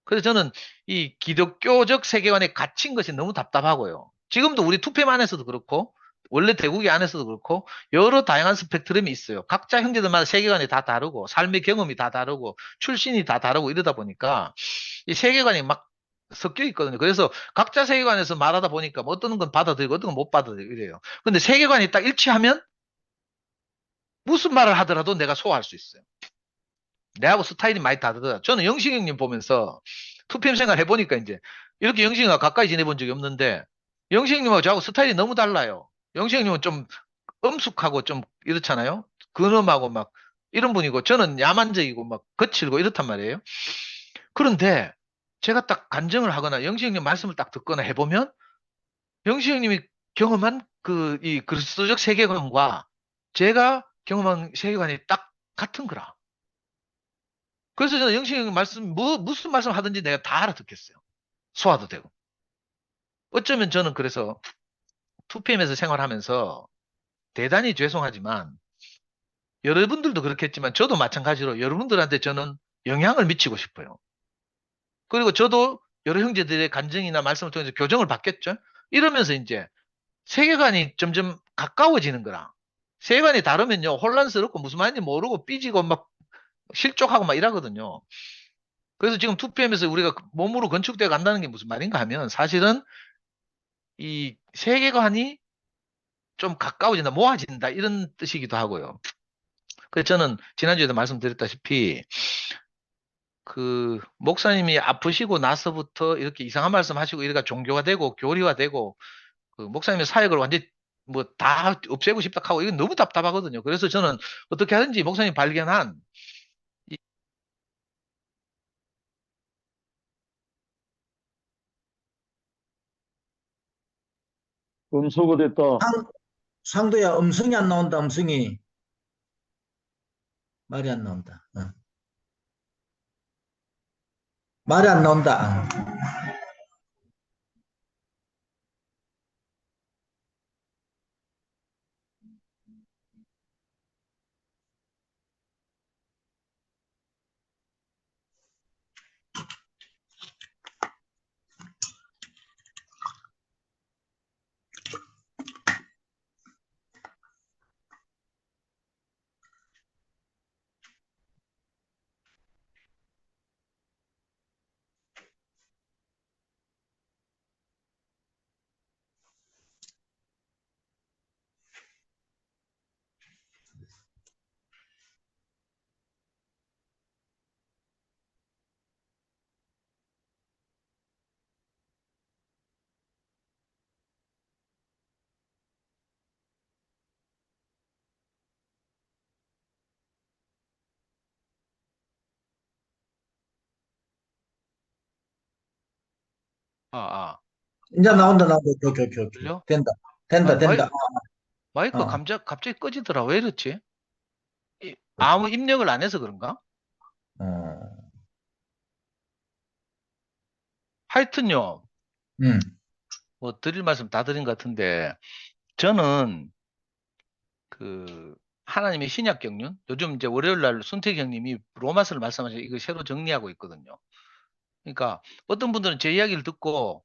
그래서 저는 이 기독교적 세계관에 갇힌 것이 너무 답답하고요. 지금도 우리 투팸 안에서도 그렇고 원래 대국이 안에서도 그렇고 여러 다양한 스펙트럼이 있어요. 각자 형제들마다 세계관이 다 다르고 삶의 경험이 다 다르고 출신이 다 다르고 이러다 보니까 이 세계관이 막 섞여 있거든요. 그래서 각자 세계관에서 말하다 보니까 뭐 어떤 건 받아들이고 어떤 건 못 받아들이고 이래요. 근데 세계관이 딱 일치하면 무슨 말을 하더라도 내가 소화할 수 있어요. 내하고 스타일이 많이 다르더라. 저는 영식 형님 보면서 투팸 생활 해보니까 이제 이렇게 영식 형과 가까이 지내본 적이 없는데 영식 형님하고 저하고 스타일이 너무 달라요. 영식 형님은 좀 엄숙하고 좀 이렇잖아요. 근엄하고 막 이런 분이고 저는 야만적이고 막 거칠고 이렇단 말이에요. 그런데 제가 딱 간증을 하거나 영식 형님 말씀을 딱 듣거나 해보면 영식 형님이 경험한 그 이 그리스도적 세계관과 제가 경험한 세계관이 딱 같은 거라. 그래서 저는 영식 형님 말씀 무슨 말씀 하든지 내가 다 알아듣겠어요. 소화도 되고. 어쩌면 저는 그래서 2PM에서 생활하면서 대단히 죄송하지만 여러분들도 그렇겠지만 저도 마찬가지로 여러분들한테 저는 영향을 미치고 싶어요. 그리고 저도 여러 형제들의 간증이나 말씀을 통해서 교정을 받겠죠. 이러면서 이제 세계관이 점점 가까워지는 거라. 세계관이 다르면요 혼란스럽고 무슨 말인지 모르고 삐지고 막 실족하고 막 이러거든요. 그래서 지금 2PM에서 우리가 몸으로 건축되어 간다는 게 무슨 말인가 하면 사실은 이 세계관이 좀 가까워진다, 모아진다 이런 뜻이기도 하고요. 그래서 저는 지난주에도 말씀드렸다시피 그 목사님이 아프시고 나서부터 이렇게 이상한 말씀하시고 이래가 종교가 되고 교리화되고 그 목사님의 사역을 완전히 뭐 다 없애고 싶다 하고 이건 너무 답답하거든요. 그래서 저는 어떻게 하든지 목사님 발견한 이- 음소거 됐다. 상도야, 음성이 안 나온다, 음성이. 말이 안 나온다. 말이 안 나온다. 아, 아. 이제 아, 나온다. 오케이, 오케이, 오케이, 오케이. 들려? 된다. 아, 된다, 된다. 마이크 어, 갑자기 꺼지더라. 왜 이렇지? 어, 아무 입력을 안 해서 그런가? 어. 하여튼요, 음, 뭐 드릴 말씀 다 드린 것 같은데, 저는 그 하나님의 신약 경륜, 요즘 이제 월요일 날 순택 형님이 로마서를 말씀하셔서 이거 새로 정리하고 있거든요. 그러니까 어떤 분들은 제 이야기를 듣고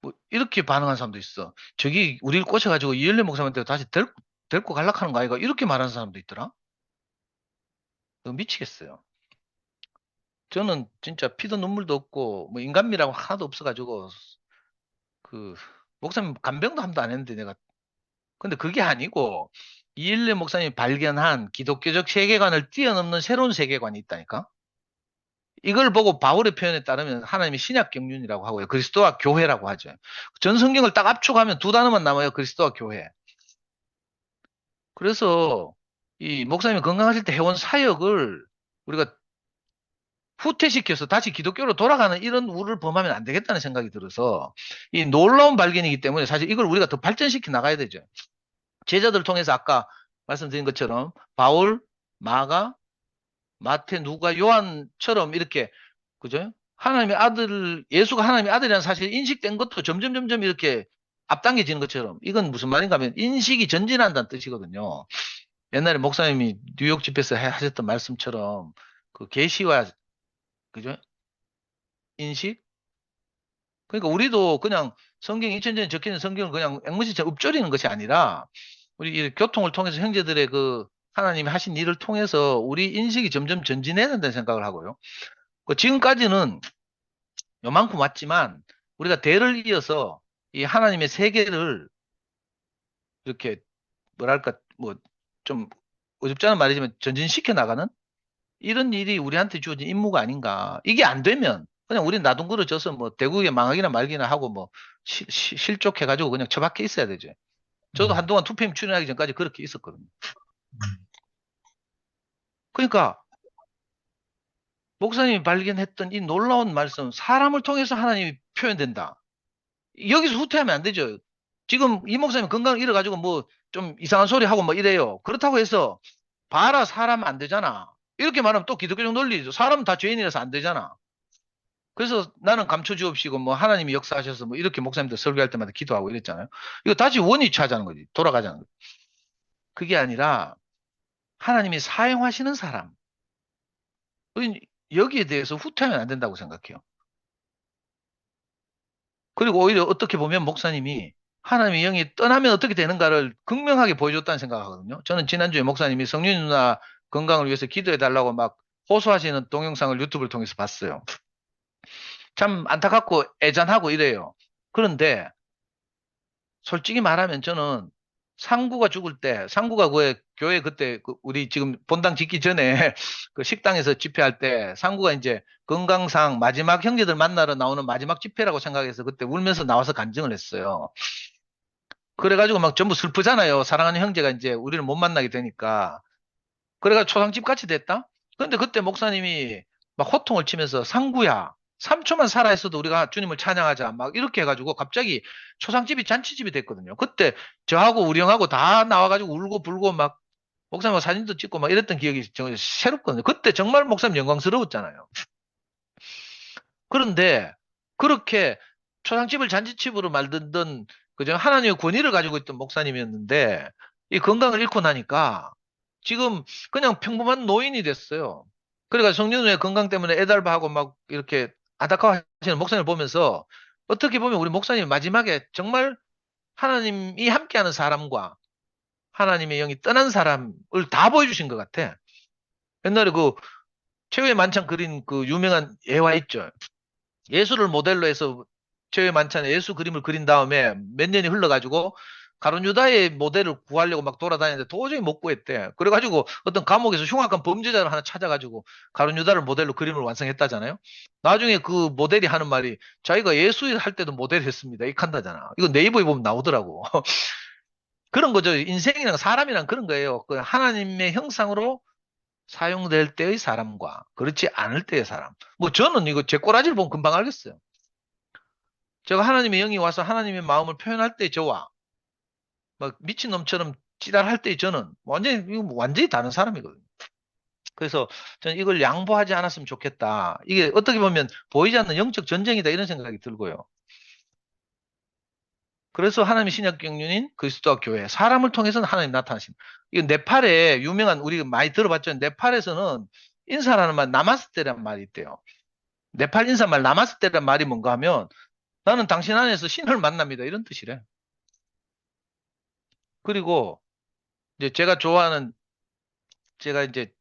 뭐 이렇게 반응하는 사람도 있어. 저기 우리를 꼬셔가지고 이엘레 목사님한테 다시 데리고 갈락하는 거 아이가? 이렇게 말하는 사람도 있더라. 미치겠어요. 저는 진짜 피도 눈물도 없고 뭐 인간미라고 하나도 없어가지고 그 목사님 간병도 한 번도 안 했는데 내가 근데 그게 아니고 이일레 목사님이 발견한 기독교적 세계관을 뛰어넘는 새로운 세계관이 있다니까. 이걸 보고 바울의 표현에 따르면 하나님이 신약 경륜이라고 하고요. 그리스도와 교회라고 하죠. 전 성경을 딱 압축하면 두 단어만 남아요. 그리스도와 교회. 그래서 이 목사님이 건강하실 때 해온 사역을 우리가 후퇴시켜서 다시 기독교로 돌아가는 이런 우를 범하면 안 되겠다는 생각이 들어서 이 놀라운 발견이기 때문에 사실 이걸 우리가 더 발전시켜 나가야 되죠. 제자들 통해서 아까 말씀드린 것처럼 바울, 마가, 마태, 누가, 요한처럼 이렇게 그죠? 하나님의 아들, 예수가 하나님의 아들이라는 사실 인식된 것도 점점 점점 이렇게 앞당겨지는 것처럼 이건 무슨 말인가 하면 인식이 전진한다는 뜻이거든요. 옛날에 목사님이 뉴욕 집회에서 하셨던 말씀처럼 그 계시와 그죠? 인식? 그러니까 우리도 그냥 성경 2000년에 적혀 있는 성경을 그냥 앵무새처럼 읊조리는 것이 아니라 우리 이 교통을 통해서 형제들의 그 하나님이 하신 일을 통해서 우리 인식이 점점 전진해야 된다는 생각을 하고요. 그 지금까지는 요만큼 왔지만 우리가 대를 이어서 이 하나님의 세계를 이렇게 뭐랄까 뭐 좀 어줍지 않은 말이지만 전진시켜 나가는 이런 일이 우리한테 주어진 임무가 아닌가. 이게 안 되면 그냥 우리 나둥그러져서 뭐 대국에 망하기나 말기나 하고 뭐 실족해가지고 그냥 처박혀 있어야 되죠. 저도 음, 한동안 투팸 출연하기 전까지 그렇게 있었거든요. 음, 그러니까 목사님이 발견했던 이 놀라운 말씀, 사람을 통해서 하나님이 표현된다. 여기서 후퇴하면 안 되죠. 지금 이 목사님 건강을 잃어가지고 뭐 좀 이상한 소리 하고 뭐 이래요. 그렇다고 해서 봐라 사람 안 되잖아. 이렇게 말하면 또 기독교적 논리죠. 사람은 다 죄인이라서 안 되잖아. 그래서 나는 감춰주옵시고 뭐 하나님이 역사하셔서 뭐 이렇게 목사님들 설교할 때마다 기도하고 이랬잖아요. 이거 다시 원위 취하자는 거지. 돌아가자는 거지. 그게 아니라 하나님이 사용하시는 사람. 여기에 대해서 후퇴하면 안 된다고 생각해요. 그리고 오히려 어떻게 보면 목사님이 하나님의 영이 떠나면 어떻게 되는가를 극명하게 보여줬다는 생각하거든요. 저는 지난주에 목사님이 성윤 누나 건강을 위해서 기도해 달라고 막 호소하시는 동영상을 유튜브를 통해서 봤어요. 참 안타깝고 애잔하고 이래요. 그런데 솔직히 말하면 저는 상구가 죽을 때, 상구가 그 교회 그때 우리 지금 본당 짓기 전에 그 식당에서 집회할 때 상구가 이제 건강상 마지막 형제들 만나러 나오는 마지막 집회라고 생각해서 그때 울면서 나와서 간증을 했어요. 그래가지고 막 전부 슬프잖아요. 사랑하는 형제가 이제 우리를 못 만나게 되니까. 그래가지고 초상집 같이 됐다? 근데 그때 목사님이 막 호통을 치면서 상구야, 3초만 살아있어도 우리가 주님을 찬양하자. 막 이렇게 해가지고 갑자기 초상집이 잔치집이 됐거든요. 그때 저하고 우리 형하고 다 나와가지고 울고 불고 막 목사님하고 사진도 찍고 막 이랬던 기억이 정말 새롭거든요. 그때 정말 목사님 영광스러웠잖아요. 그런데 그렇게 초상집을 잔치집으로 만든 그저 하나님의 권위를 가지고 있던 목사님이었는데 이 건강을 잃고 나니까 지금 그냥 평범한 노인이 됐어요. 그러니까 성년후에 건강 때문에 애달바하고 막 이렇게 안타까워하시는 목사님을 보면서 어떻게 보면 우리 목사님이 마지막에 정말 하나님이 함께하는 사람과 하나님의 영이 떠난 사람을 다 보여주신 것 같아. 옛날에 그 최후의 만찬 그린 그 유명한 예화 있죠. 예수를 모델로 해서 최후의 만찬에 예수 그림을 그린 다음에 몇 년이 흘러가지고 가룟 유다의 모델을 구하려고 막 돌아다니는데 도저히 못 구했대. 그래가지고 어떤 감옥에서 흉악한 범죄자를 하나 찾아가지고 가룟 유다를 모델로 그림을 완성했다잖아요. 나중에 그 모델이 하는 말이 자기가 예수 할 때도 모델 했습니다. 이렇게 한다잖아. 이거 네이버에 보면 나오더라고. 그런 거죠. 인생이랑 사람이랑 그런 거예요. 그 하나님의 형상으로 사용될 때의 사람과 그렇지 않을 때의 사람. 뭐 저는 이거 제 꼬라지를 보면 금방 알겠어요. 제가 하나님의 영이 와서 하나님의 마음을 표현할 때 저와 막 미친놈처럼 찌랄할 때 저는 완전히, 이거 뭐 완전히 다른 사람이거든요. 그래서 저는 이걸 양보하지 않았으면 좋겠다. 이게 어떻게 보면 보이지 않는 영적 전쟁이다 이런 생각이 들고요. 그래서 하나님의 신약 경륜인 그리스도와 교회, 사람을 통해서는 하나님 나타나신. 이거 네팔에 유명한, 우리가 많이 들어봤죠. 네팔에서는 인사라는 말, 나마스테라는 말이 있대요. 네팔 인사말 나마스테라는 말이 뭔가 하면 나는 당신 안에서 신을 만납니다. 이런 뜻이래. 그리고 이제 제가 이제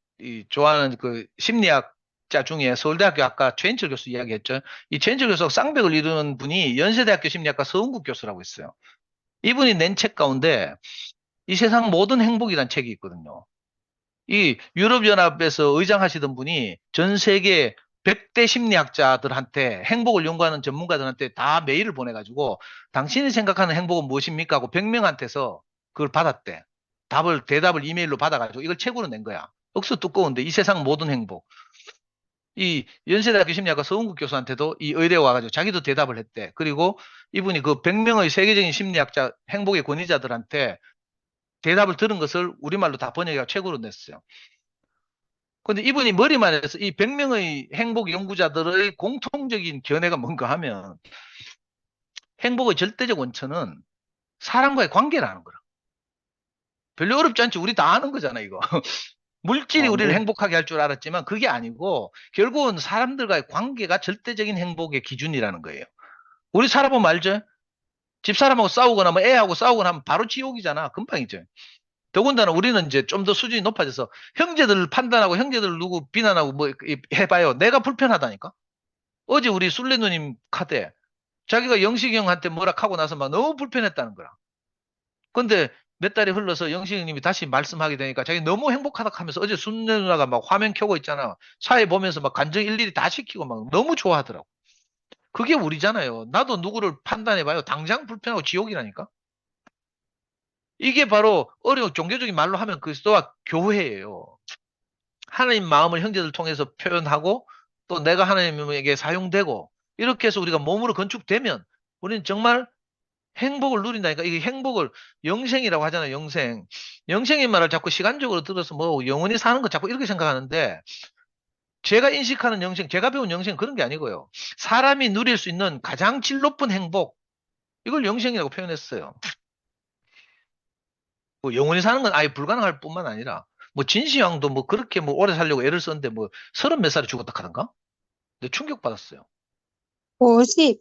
좋아하는 그 심리학자 중에 서울대학교 아까 최인철 교수 이야기했죠. 이 최인철 교수가 쌍벽을 이루는 분이 연세대학교 심리학과 서은국 교수라고 있어요. 이분이 낸 책 가운데 이 세상 모든 행복이라는 책이 있거든요. 이 유럽연합에서 의장하시던 분이 전 세계 100대 심리학자들한테 행복을 연구하는 전문가들한테 다 메일을 보내가지고 당신이 생각하는 행복은 무엇입니까? 하고 100명한테서 그걸 받았대. 대답을 이메일로 받아가지고 이걸 책으로 낸 거야. 억수 두꺼운데 이 세상 모든 행복. 이 연세대학교 심리학과 서은국 교수한테도 이 의뢰 와가지고 자기도 대답을 했대. 그리고 이분이 그 100명의 세계적인 심리학자, 행복의 권위자들한테 대답을 들은 것을 우리말로 다 번역해서 책으로 냈어요. 근데 이분이 머리만 해서 이 100명의 행복 연구자들의 공통적인 견해가 뭔가 하면 행복의 절대적 원천은 사람과의 관계라는 거라. 별로 어렵지 않죠. 우리 다 아는 거잖아, 이거. 물질이 우리를 네. 행복하게 할 줄 알았지만 그게 아니고 결국은 사람들과의 관계가 절대적인 행복의 기준이라는 거예요. 우리 살아보면 알죠? 집사람하고 싸우거나 뭐 애하고 싸우거나 하면 바로 지옥이잖아. 금방이죠. 더군다나 우리는 이제 좀 더 수준이 높아져서 형제들을 판단하고 형제들 누구 비난하고 뭐 해봐요. 내가 불편하다니까. 어제 우리 술래 누님 카드에 자기가 영식이 형한테 뭐라 하고 나서 막 너무 불편했다는 거야. 근데 몇 달이 흘러서 영식이 형님이 다시 말씀하게 되니까 자기 너무 행복하다 하면서 어제 술래 누나가 막 화면 켜고 있잖아. 사회 보면서 막 감정 일일이 다 시키고 막 너무 좋아하더라고. 그게 우리잖아요. 나도 누구를 판단해봐요. 당장 불편하고 지옥이라니까. 이게 바로 어려운 종교적인 말로 하면 그리스도와 교회예요. 하나님 마음을 형제들 통해서 표현하고 또 내가 하나님에게 사용되고 이렇게 해서 우리가 몸으로 건축되면 우리는 정말 행복을 누린다니까. 이게 행복을 영생이라고 하잖아요. 영생. 영생의 말을 자꾸 시간적으로 들어서 뭐 영원히 사는 거 자꾸 이렇게 생각하는데 제가 인식하는 영생, 제가 배운 영생 그런 게 아니고요. 사람이 누릴 수 있는 가장 질 높은 행복 이걸 영생이라고 표현했어요. 뭐 영원히 사는 건 아예 불가능할 뿐만 아니라 뭐 진시황도 뭐 그렇게 뭐 오래 살려고 애를 썼는데 뭐 서른 몇 살에 죽었다 하던가? 근데 충격받았어요. 50.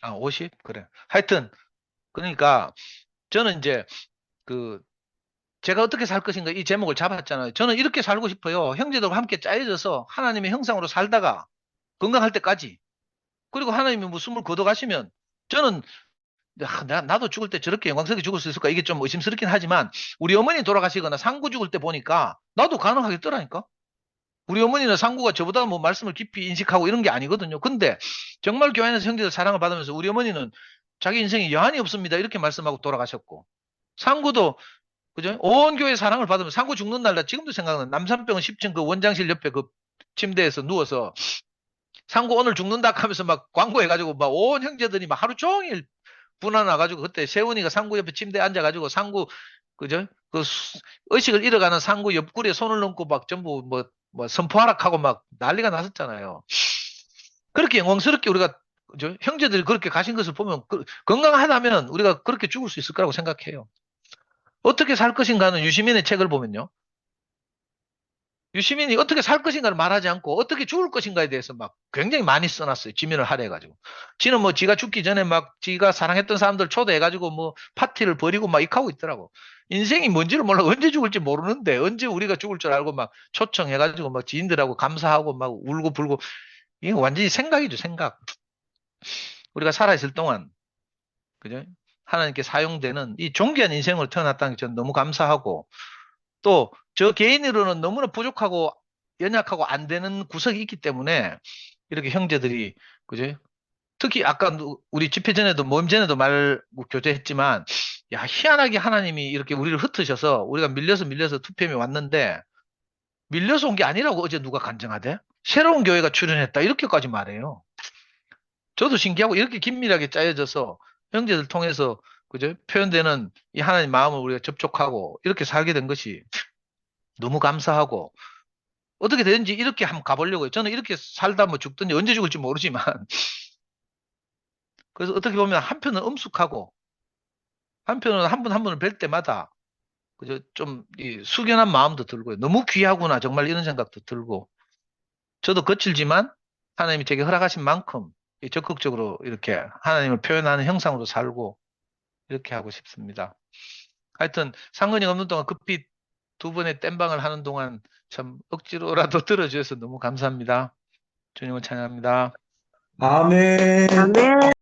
아, 50? 그래. 하여튼, 그러니까, 저는 이제, 그, 제가 어떻게 살 것인가 이 제목을 잡았잖아요. 저는 이렇게 살고 싶어요. 형제들과 함께 짜여져서 하나님의 형상으로 살다가 건강할 때까지. 그리고 하나님이 뭐 숨을 거둬가시면, 저는, 나도 죽을 때 저렇게 영광스럽게 죽을 수 있을까? 이게 좀 의심스럽긴 하지만, 우리 어머니 돌아가시거나 상구 죽을 때 보니까, 나도 가능하겠더라니까? 우리 어머니는 상구가 저보다 뭐 말씀을 깊이 인식하고 이런 게 아니거든요. 근데 정말 교회 안에서 형제들 사랑을 받으면서 우리 어머니는 자기 인생에 여한이 없습니다. 이렇게 말씀하고 돌아가셨고. 상구도 그죠? 온 교회 사랑을 받으면 상구 죽는 날 나 지금도 생각나는 남산병원 10층 그 원장실 옆에 그 침대에서 누워서 상구 오늘 죽는다 하면서 막 광고해가지고 막 온 형제들이 막 하루 종일 분화나가지고 그때 세훈이가 상구 옆에 침대에 앉아가지고 상구 그죠? 의식을 잃어가는 상구 옆구리에 손을 넣고 막 전부 뭐 선포하락하고 막 난리가 났었잖아요. 그렇게 영광스럽게 우리가 그죠? 형제들이 그렇게 가신 것을 보면 건강하다면 우리가 그렇게 죽을 수 있을 거라고 생각해요. 어떻게 살 것인가 하는 유시민의 책을 보면요. 유시민이 어떻게 살 것인가를 말하지 않고 어떻게 죽을 것인가에 대해서 막 굉장히 많이 써놨어요. 지면을 할애해가지고. 지는 뭐 지가 죽기 전에 막 지가 사랑했던 사람들 초대해가지고 뭐 파티를 벌이고 막 이렇게 하고 있더라고. 인생이 뭔지를 몰라. 언제 죽을지 모르는데 언제 우리가 죽을 줄 알고 막 초청해가지고 막 지인들하고 감사하고 막 울고 불고. 이게 완전히 생각이죠, 생각. 우리가 살아있을 동안, 그죠? 하나님께 사용되는 이 존귀한 인생으로 태어났다는 게 저는 너무 감사하고 또 저 개인으로는 너무나 부족하고 연약하고 안 되는 구석이 있기 때문에 이렇게 형제들이 그죠? 특히 아까 우리 집회 전에도 모임 전에도 말 교제했지만 야 희한하게 하나님이 이렇게 우리를 흩으셔서 우리가 밀려서 투표함이 왔는데 밀려서 온 게 아니라고 어제 누가 간증하대? 새로운 교회가 출연했다 이렇게까지 말해요. 저도 신기하고 이렇게 긴밀하게 짜여져서 형제들 통해서 그죠? 표현되는 이 하나님 마음을 우리가 접촉하고 이렇게 살게 된 것이 너무 감사하고 어떻게 되는지 이렇게 한번 가보려고요. 저는 이렇게 살다 뭐 죽든지 언제 죽을지 모르지만 그래서 어떻게 보면 한편은 엄숙하고 한편은 한 분 한 분을 뵐 때마다 그죠? 좀이 숙연한 마음도 들고요. 너무 귀하구나 정말 이런 생각도 들고 저도 거칠지만 하나님이 제게 허락하신 만큼 이 적극적으로 이렇게 하나님을 표현하는 형상으로 살고 이렇게 하고 싶습니다. 하여튼 상근이 없는 동안 급히 두 번의 땜방을 하는 동안 참 억지로라도 들어주셔서 너무 감사합니다. 주님을 찬양합니다. 아멘. 아멘.